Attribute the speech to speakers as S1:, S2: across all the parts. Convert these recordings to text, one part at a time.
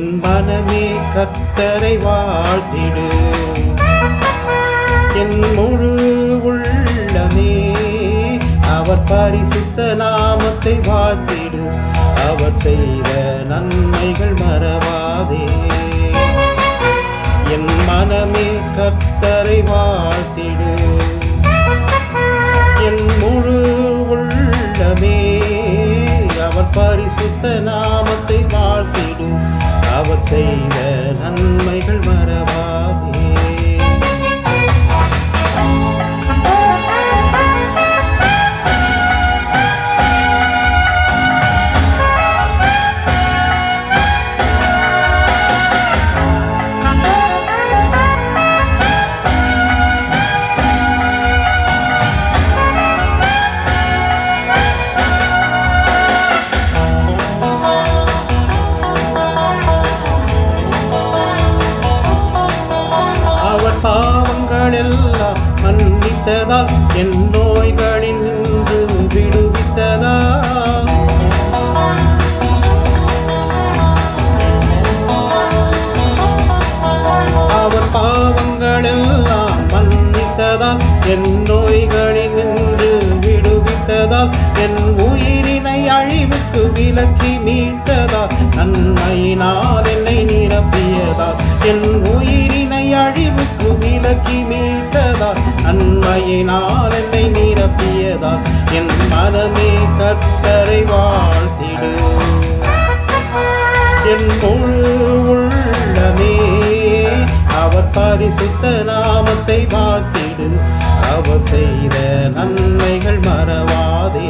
S1: என் மனமே கர்த்தரை வாழ்த்திடு. என் முழு உள்ளமே அவர் பரிசுத்த நாமத்தை வாழ்த்திடு. அவர் செய்த நன்மைகள் மறவாதே. என் மனமே கர்த்தரை வாழ்த்திடு. என் முழு உள்ளமே அவர் பரிசுத்த நாமத்தை வாழ்த்திடு. அவர் செய்த நன்மைகள் மறவாதே. பாவங்களெல்லாம் மன்னித்ததால் என் நோய்களில் நின்று விடுவித்ததால் அவர் பாவங்களெல்லாம் மன்னித்ததால் என் நோய்களில் நின்று விடுவித்ததால் என் உயிரினை அழிவுக்கு விலக்கி மீட்டதால் நன்மையினால் என்னை நிரப்பியதால் என் உயிரினை அழிவுக்கு விலக்கி மீட்டதால் நன்மையினால் என்னை நிரப்பியதால் என் மனமே கர்த்தரை வாழ்த்திடு. என் முழு உள்ளமே அவர் பரிசுத்த நாமத்தை வாழ்த்திடு. அவர் செய்த நன்மைகள் மறவாதே.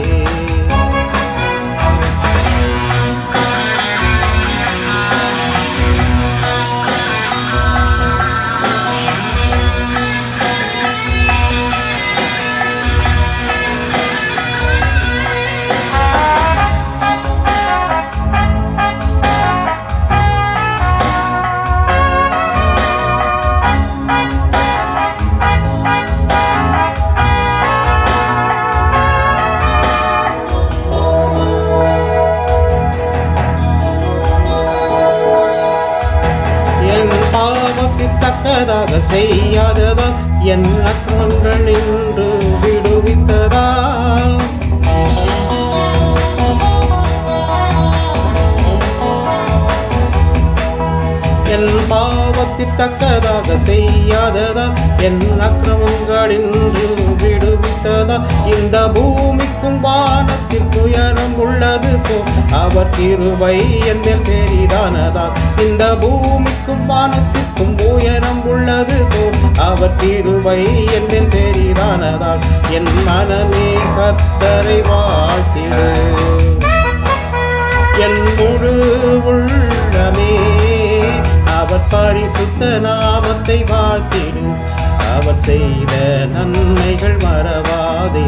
S1: தக்கதாக செய்யாததால் என் அக்கிரமங்கள் நின்று விடுவித்ததால் என் பாவத்தில் தக்கதாக செய்யாததால் என் அக்கிரமங்கள் நின்று விடுவித்ததால் இந்த பூமிக்கும் வானத்தில் துயரம் உள்ளது போ அவர் கிருபை என் மேல் பெரிதானதால் இந்த பூமிக்கும் வானத்திற்கும் உயரம் உள்ளது போ அவர் கிருபை என் மேல் பெரிதானதால் என் மனமே கர்த்தரை வாழ்த்திடு. என் முழு உள்ளமே அவர் பரிசுத்த நாமத்தை வாழ்த்திடு. அவர் செய்த நன்மைகள் மறவாதே.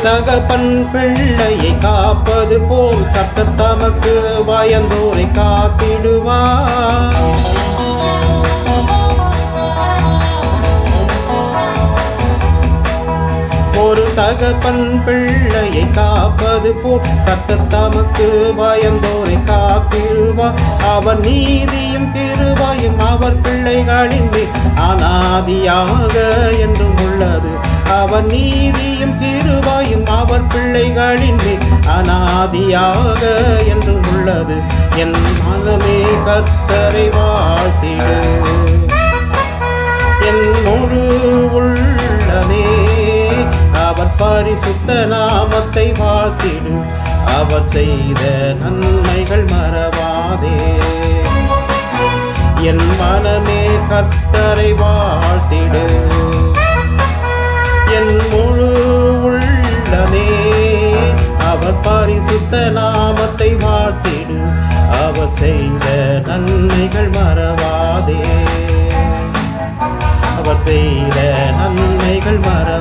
S1: தகப்பன் பிள்ளையை காப்பது போல் கர்த்தர் தமக்கு பயந்தோரை காத்திடுவார். ஒரு தகப்பன் பிள்ளையை காப்பது போல் கர்த்தர் தமக்கு பயந்தோரை காத்திடுவார். அவர் நீதியும் கிருபையும் அவர் பிள்ளைகளின் மேல் அநாதியாக என்றும் உள்ளது. அவர் நீதியும் கிருபையும் அவர் பிள்ளைகளின் மேல் அநாதியாக என்றும் உள்ளது. என் மனமே கர்த்தரை வாழ்த்திடு. என் முழு உள்ளமே அவர் பரிசுத்த நாமத்தை வாழ்த்திடு. அவர் செய்த நன்மைகள் மறவாதே. என் மனமே கர்த்தரை வாழ்த்திடு. என் முழு உள்ள செய்த நன்மைகள் மறவாதே அவர் செய்த நன்மைகள் மறவாதே